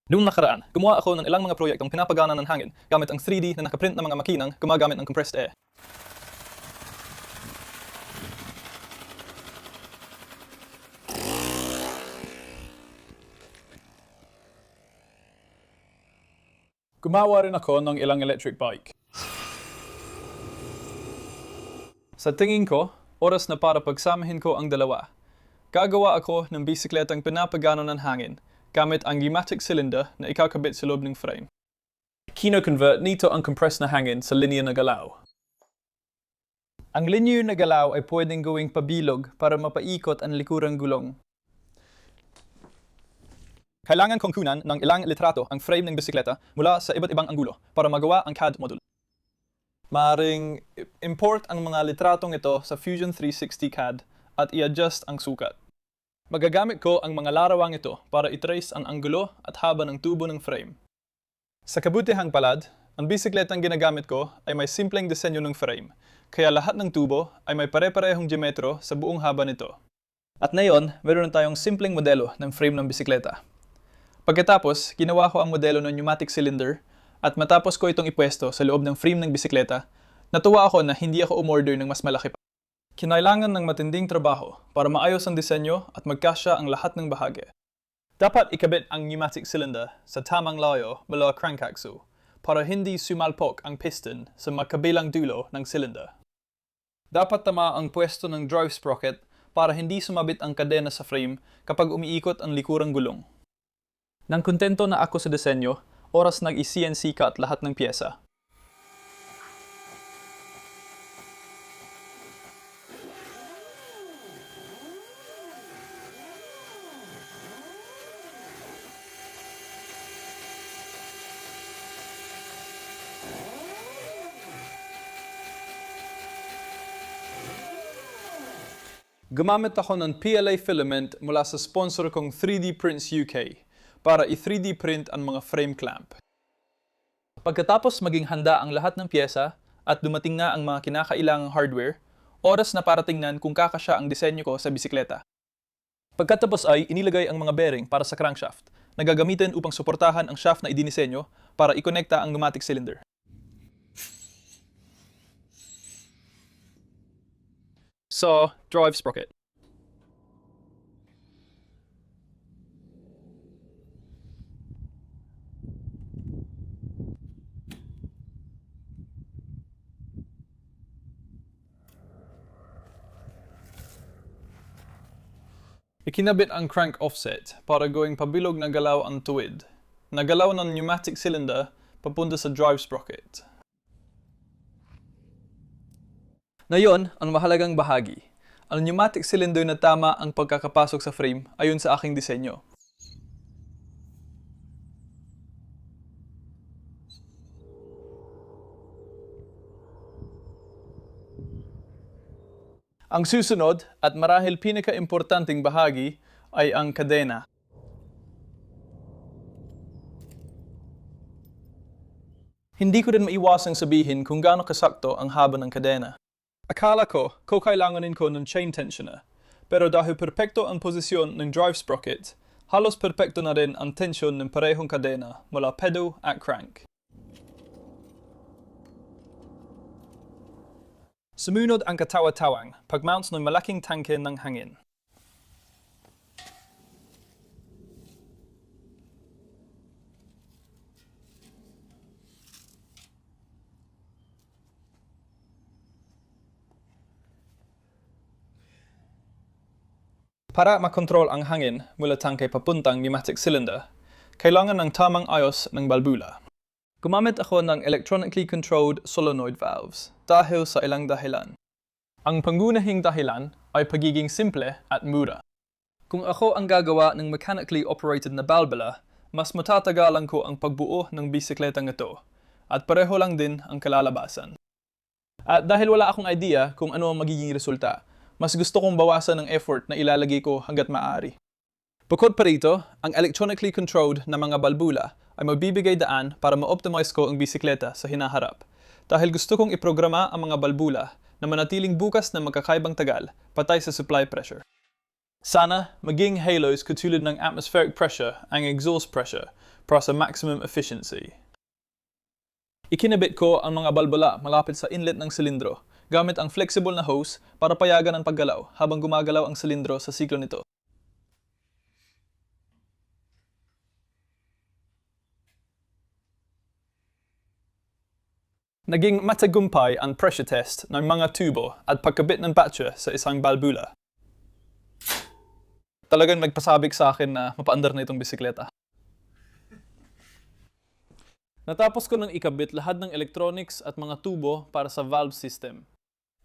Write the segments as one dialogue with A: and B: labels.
A: Noong nakaraan, gumawa ako ng ilang mga proyektong pinapagana ng hangin gamit ang 3D na nakaprint na mga makinang gumagamit ng compressed air. Gumawa rin ako ng ilang electric bike. Sa tingin ko, oras na para pagsamahin ko ang dalawa. Gagawa ako ng bisikletang pinapagana ng hangin gamit ang pneumatic cylinder na ikakabit sa loob ng frame. Kino-convert nito ang compressed na hangin sa linear na galaw. Ang linear na galaw ay pwedeng gawing pabilog para mapaikot ang likurang gulong. Kailangan kong kunan ng ilang litrato ang frame ng bisikleta mula sa iba't ibang anggulo para magawa ang CAD module. Maaring import ang mga litratong ito sa Fusion 360 CAD at i-adjust ang sukat. Magagamit ko ang mga larawang ito para i-trace ang anggulo at haba ng tubo ng frame. Sa kabutihang palad, ang bisikletang ginagamit ko ay may simpleng disenyo ng frame, kaya lahat ng tubo ay may pare-parehong diametro sa buong haba nito. At ngayon, meron tayong simpleng modelo ng frame ng bisikleta. Pagkatapos, ginawa ko ang modelo ng pneumatic cylinder at matapos ko itong ipwesto sa loob ng frame ng bisikleta, natuwa ako na hindi ako umorder ng mas malaki pa. Kinailangan ng matinding trabaho para maayos ang disenyo at magkasya ang lahat ng bahagi. Dapat ikabit ang pneumatic cylinder sa tamang layo mula crank axle para hindi sumalpok ang piston sa magkabilang dulo ng cylinder. Dapat tama ang pwesto ng drive sprocket para hindi sumabit ang kadena sa frame kapag umiikot ang likurang gulong. Nang kontento na ako sa disenyo, oras nag-i-CNC cut lahat ng pyesa. Gumamit ako ng PLA filament mula sa sponsor kong 3D Prints UK para i-3D print ang mga frame clamp. Pagkatapos maging handa ang lahat ng pyesa at dumating na ang mga kinakailangang hardware, oras na para tingnan kung kakasya ang disenyo ko sa bisikleta. Pagkatapos ay inilagay ang mga bearing para sa crankshaft na gagamitin upang suportahan ang shaft na idinisenyo para ikonekta ang pneumatic cylinder. So, drive sprocket. Ikinabit ang crank offset para gawing pabilog na galaw ang tuwid. Nagalaw ng pneumatic cylinder papunta sa drive sprocket. Ngayon, ang mahalagang bahagi. Ang pneumatic cylinder na tama ang pagkakapasok sa frame ayon sa aking disenyo. Ang susunod at marahil pinaka-importanting bahagi ay ang kadena. Hindi ko din maiwasang sabihin kung gaano kasakto ang haba ng kadena. Akala ko kailanganin ko ng chain tensioner, pero dahil perpekto ang posisyon ng drive sprocket, halos perpekto na rin ang tensyon ng parehong kadena mula pedal at crank. Sumunod ang katawa-tawang pag-mount ng malaking tangke ng hangin. Para makontrol ang hangin mula tangke papuntang pneumatic cylinder, kailangan ng tamang ayos ng balbula. Gumamit ako ng electronically controlled solenoid valves dahil sa ilang dahilan. Ang pangunahing dahilan ay pagiging simple at mura. Kung ako ang gagawa ng mechanically operated na balbula, mas matatagalan ko ang pagbuo ng bisikletang ito at pareho lang din ang kalalabasan. At dahil wala akong idea kung ano ang magiging resulta, mas gusto kong bawasan ng effort na ilalagay ko hanggat maaari. Bukod pa rito, ang electronically controlled na mga balbula ay magbibigay daan para ma-optimize ko ang bisikleta sa hinaharap. Dahil gusto kong iprograma ang mga balbula na manatiling bukas na magkakaibang tagal patay sa supply pressure. Sana maging halos katulad ng atmospheric pressure ang exhaust pressure para sa maximum efficiency. Ikinabit ko ang mga balbula malapit sa inlet ng silindro gamit ang flexible na hose para payagan ang paggalaw habang gumagalaw ang silindro sa siklo nito. Naging matagumpay ang pressure test ng mga tubo at pagkabit ng batya sa isang balbula. Talagang nagpasabik sa akin na mapaandar na itong bisikleta. Natapos ko nang ikabit lahat ng electronics at mga tubo para sa valve system.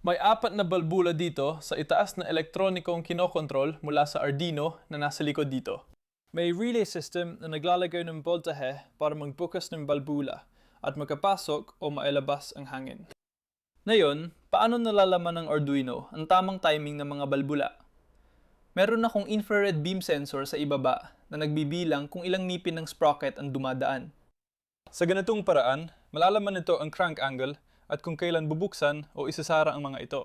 A: May 4 na balbula dito sa itaas na elektronikong kinokontrol mula sa Arduino na nasa likod dito. May relay system na naglalagay ng voltahe para magbukas ng balbula at makapasok o mailabas ang hangin. Ngayon, paano nalalaman ng Arduino ang tamang timing ng mga balbula? Meron akong infrared beam sensor sa ibaba na nagbibilang kung ilang ngipin ng sprocket ang dumadaan. Sa ganitong paraan, malalaman nito ang crank angle at kung kailan bubuksan o isasara ang mga ito.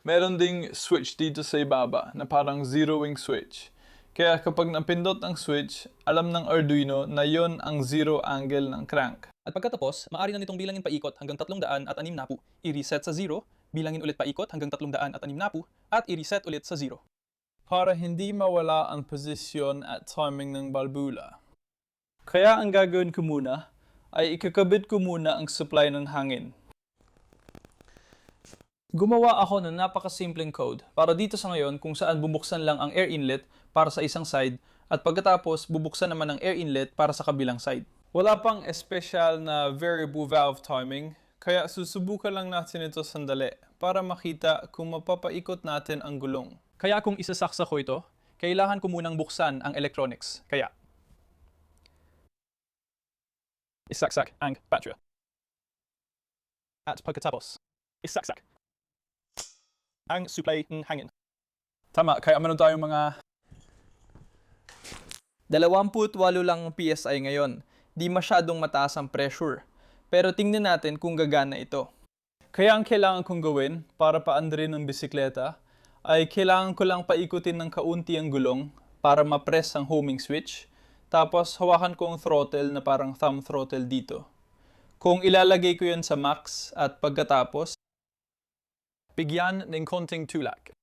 A: Meron ding switch dito sa ibaba na parang zeroing switch. Kaya kapag napindot ang switch, alam ng Arduino na yon ang zero angle ng crank. At pagkatapos, maaari na nitong bilangin paikot hanggang 360, i-reset sa 0, bilangin ulit paikot hanggang 360 at i-reset ulit sa 0. Para hindi mawala ang posisyon at timing ng balbula. Kaya ang gagawin ko muna ay ikakabit ko muna ang supply ng hangin. Gumawa ako ng napakasimpleng code para dito sa ngayon kung saan bubuksan lang ang air inlet para sa isang side at pagkatapos bubuksan naman ang air inlet para sa kabilang side. Wala pang espesyal na variable valve timing, kaya susubukan lang natin ito sandali para makita kung mapapaikot natin ang gulong. Kaya kung isasaksa ko ito, kailangan ko munang buksan ang electronics. Kaya, isaksak ang batya. At pagkatapos, isaksak ang supply ng hangin. Tama, kaya meron tayong mga 28 lang PSI ngayon. Di masyadong mataas ang pressure. Pero tingnan natin kung gagana ito. Kaya ang kailangan kong gawin para paandarin ng bisikleta ay kailangan ko lang paikutin ng kaunti ang gulong para ma-press ang homing switch. Tapos hawakan ko ang throttle na parang thumb throttle dito. Kung ilalagay ko yun sa max at pagkatapos, bigyan ng konting tulak.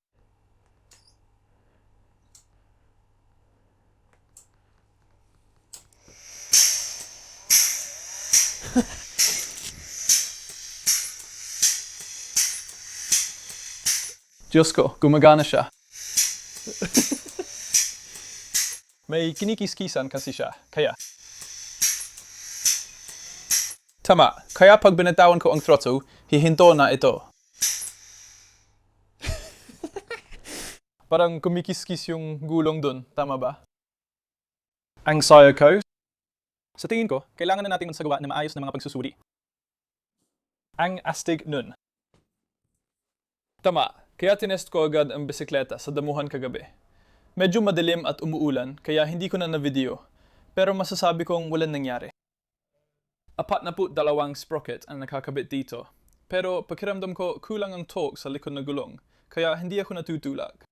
A: Diyos ko, gumagana siya. May kinikis-kisan kasi siya, kaya. Tama, kaya pag binatawan ko ang throttle, hihinto na ito. Parang kumikis-kis yung gulong dun, tama ba? Ang saya ko? Sa tingin ko, kailangan na natin magsagawa ng maayos na mga pagsusuri. Ang astig nun. Tama, kaya tinest ko agad ang bisikleta sa damuhan kagabi. Medyo madilim at umuulan, kaya hindi ko na na-video. Pero masasabi kong walang nangyari. 42 sprocket ang nakakabit dito. Pero pakiramdam ko kulang ang torque sa likod na gulong, kaya hindi ako natutulak.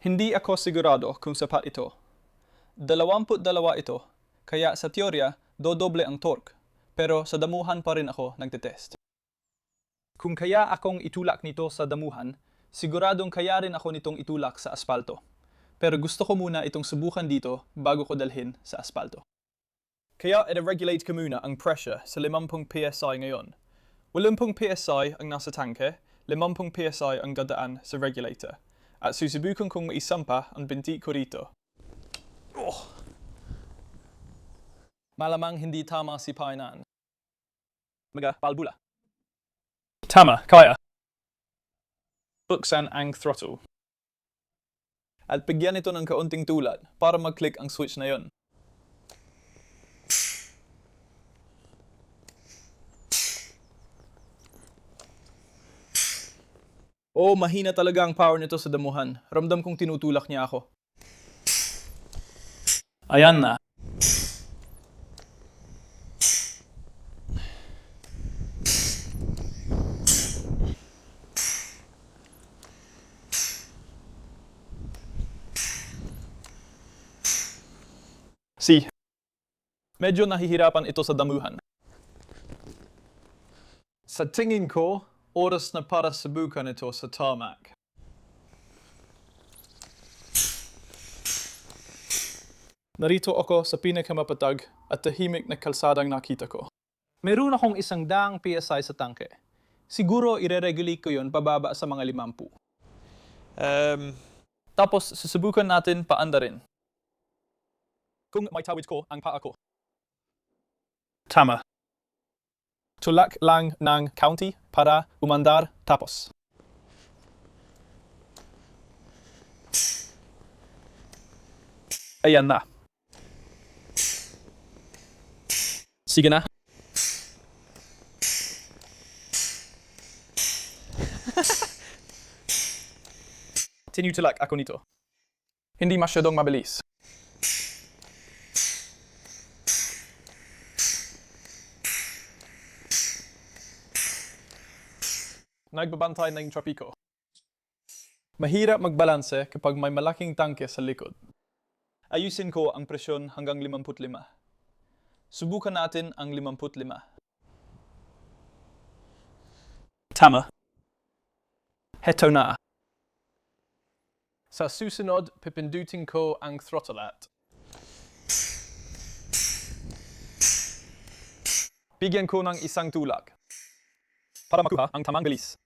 A: Hindi ako sigurado kung sapat ito. 22 ito, kaya sa teorya, dodoble ang torque. Pero sa damuhan pa rin ako nagtetest. Kung kaya akong itulak nito sa damuhan, siguradong kaya rin ako nitong itulak sa aspalto. Pero gusto ko muna itong subukan dito bago ko dalhin sa aspalto. Kaya i-regulate ko muna ang pressure sa 50 PSI ngayon. 80 PSI ang nasa tangke, 50 PSI ang dadaan sa regulator. At susubukan kong maisampa ang binti ko rito. Oh. Malamang hindi tama si painan. Palbula. Tama, kaya. Buksan ang throttle. At bigyan ito ng kaunting tulad para mag-click ang switch na yon. Oh, mahina talaga ang power nito sa damuhan. Ramdam kong tinutulak niya ako. Ayan na. Medyo nahihirapan ito sa damuhan. Sa tingin ko, oras na para subukan ito sa tarmac. Narito ako sa pinakamapatag at tahimik na kalsadang nakita ko. Meron akong 100 PSI sa tangke. Siguro ire-regulate ko yon pababa sa mga 50. Tapos susubukan natin paanda rin. Kung may tawid ko ang paa ko. Tama. Tulak lang ng county para umandar tapos. Ayan na. Sige na. Tinutulak ako nito. Hindi masyadong mabilis. Nagbabantay ng trapiko. Mahirap magbalanse kapag may malaking tangke sa likod. Ayusin ko ang presyon hanggang 55. Subukan natin ang 55. Tama. Heto na. Sa susunod, pipindutin ko ang throttleat. Bigyan ko ng isang tulak para makuha ang tamang bilis.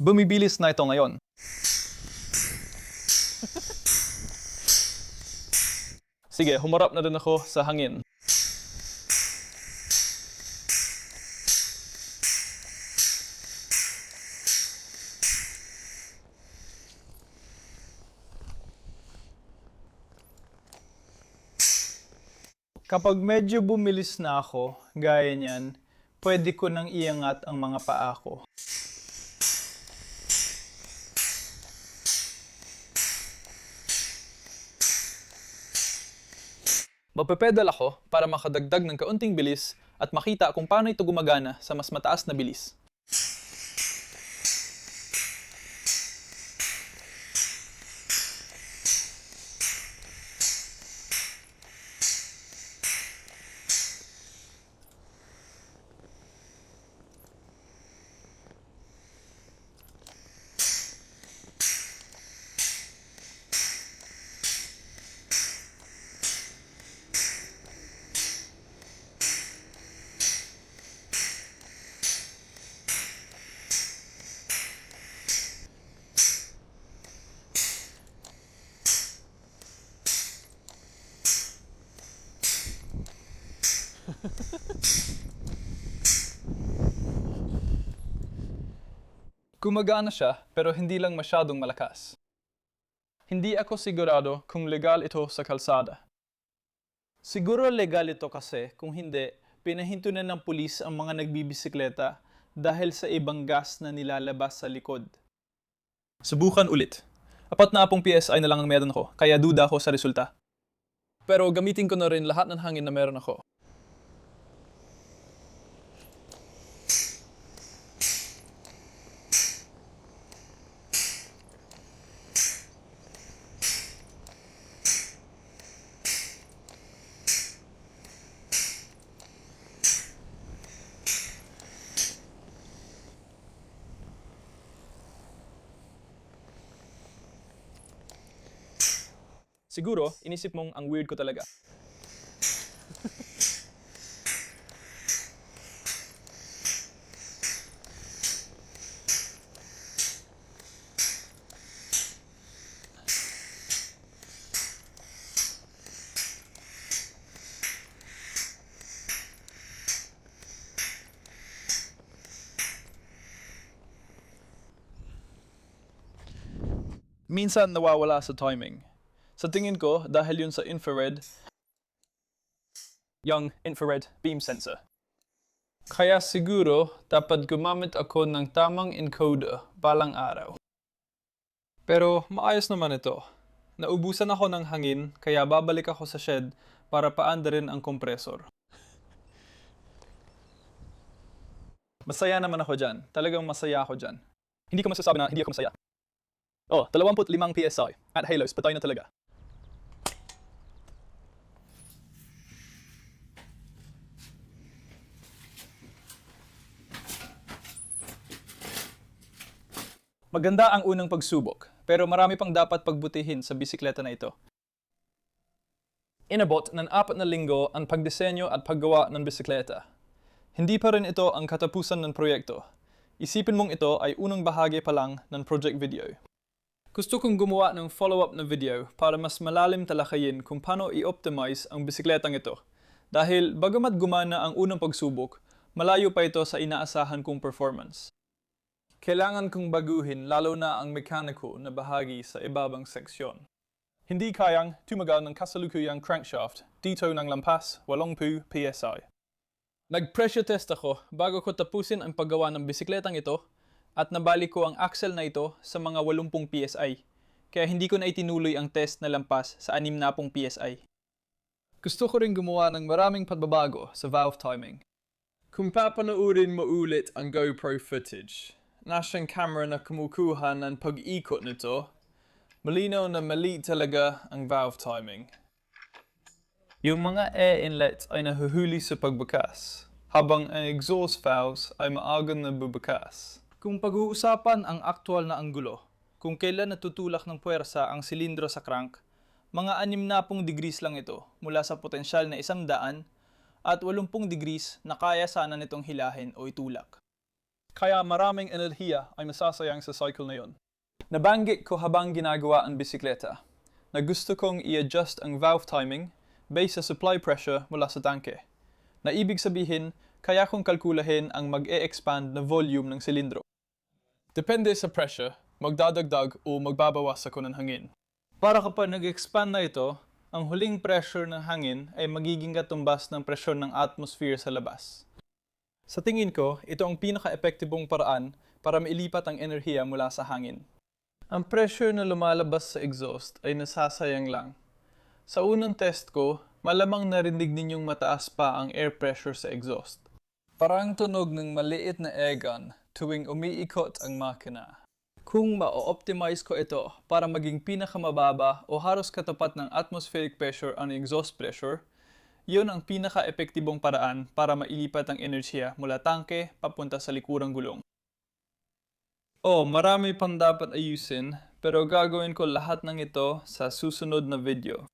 A: Bumibilis na ito ngayon. Sige, humarap na din ako sa hangin. Kapag medyo bumilis na ako, gaya niyan, pwede ko nang iangat ang mga paa ko. Magpepedal ako para makadagdag ng kaunting bilis at makita kung paano ito gumagana sa mas mataas na bilis. Gumagana siya pero hindi lang masyadong malakas. Hindi ako sigurado kung legal ito sa kalsada. Siguro legal ito kasi kung hindi, pinahinto na ng pulis ang mga nagbibisikleta dahil sa ibang gas na nilalabas sa likod. Subukan ulit. 40 PSI na lang ang meron ako, kaya duda ako sa resulta. Pero gamitin ko na rin lahat ng hangin na meron ako. Siguro, inisip mong ang weird ko talaga. Minsan nawawala sa timing. Sa tingin ko, dahil yun sa infrared, yung infrared beam sensor. Kaya siguro, dapat gumamit ako ng tamang encoder balang araw. Pero maayos naman ito. Naubusan ako ng hangin, kaya babalik ako sa shed para paanda rin ang kompresor. Masaya naman ako dyan. Talagang masaya ako dyan. Hindi ko masasabi na hindi ako masaya. 25 PSI. At halos, patay na talaga. Maganda ang unang pagsubok, pero marami pang dapat pagbutihin sa bisikleta na ito. Inabot ng 4 na linggo ang pagdisenyo at paggawa ng bisikleta. Hindi pa rin ito ang katapusan ng proyekto. Isipin mong ito ay unang bahagi pa lang ng project video. Gusto kong gumawa ng follow-up na video para mas malalim talakayin kung paano i-optimize ang bisikletang ito. Dahil bagamat gumana ang unang pagsubok, malayo pa ito sa inaasahan kong performance. Kailangan kong baguhin lalo na ang mekaniko na bahagi sa ibabang seksyon. Hindi kayang tumagal ng kasalukuyang crankshaft dito ng lampas 80 PSI. Nag-pressure test ako bago ko tapusin ang paggawa ng bisikletang ito at nabalik ko ang axle na ito sa mga 80 PSI. Kaya hindi ko na itinuloy ang test na lampas sa 60 PSI. Gusto ko rin gumawa ng maraming pagbabago sa valve timing. Kung papanoorin mo ulit ang GoPro footage, nasyang camera na kumukuha ng pag-ikot nito, malinaw na mali talaga ang valve timing. Yung mga air inlet ay nahuhuli sa pagbukas, habang ang exhaust valves ay maagang nabubukas. Kung pag-uusapan ang aktual na anggulo, kung kailan natutulak ng puwersa ang silindro sa crank, mga 60 degrees lang ito mula sa potensyal na 100 at 80 degrees na kaya sana nitong hilahin o itulak. Kaya maraming enerhiya ay masasayang sa cycle na yon. Nabanggit ko habang ginagawa ang bisikleta na gusto kong i-adjust ang valve timing based sa supply pressure mula sa tangke. Na ibig sabihin, kaya kong kalkulahin ang mag-e-expand na volume ng silindro. Depende sa pressure, magdadagdag o magbabawas ako ng hangin. Para kapag nag-expand na ito, ang huling pressure ng hangin ay magiging katumbas ng presyon ng atmosphere sa labas. Sa tingin ko, ito ang pinaka-epektibong paraan para mailipat ang enerhiya mula sa hangin. Ang pressure na lumalabas sa exhaust ay nasasayang lang. Sa unang test ko, malamang narinig ninyong mataas pa ang air pressure sa exhaust. Parang tunog ng maliit na air gun tuwing umiikot ang makina. Kung ma-optimize ko ito para maging pinakamababa o halos katapat ng atmospheric pressure ang exhaust pressure, yun ang pinaka-epektibong paraan para mailipat ang enerhiya mula tangke papunta sa likurang gulong. Marami pang dapat ayusin, pero gagawin ko lahat ng ito sa susunod na video.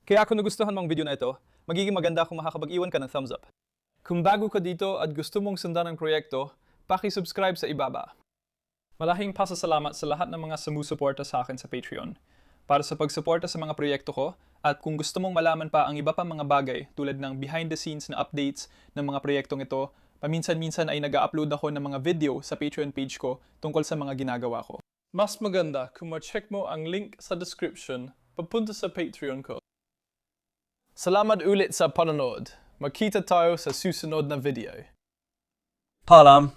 A: Kaya kung nagustuhan mong video na ito, magiging maganda kung makakapag-iwan ka ng thumbs up. Kung bago ka dito at gusto mong sundan ang proyekto, paki-subscribe sa ibaba. Malaking pasasalamat sa lahat ng mga sumusuporta sa akin sa Patreon para sa pagsuporta sa mga proyekto ko, at kung gusto mong malaman pa ang iba pang mga bagay tulad ng behind the scenes na updates ng mga proyektong ito, paminsan-minsan ay nag-upload ako ng mga video sa Patreon page ko tungkol sa mga ginagawa ko. Mas maganda kung ma-check mo ang link sa description papunta sa Patreon ko. Salamat ulit sa panonood. Magkita tayo sa susunod na video.
B: Paalam.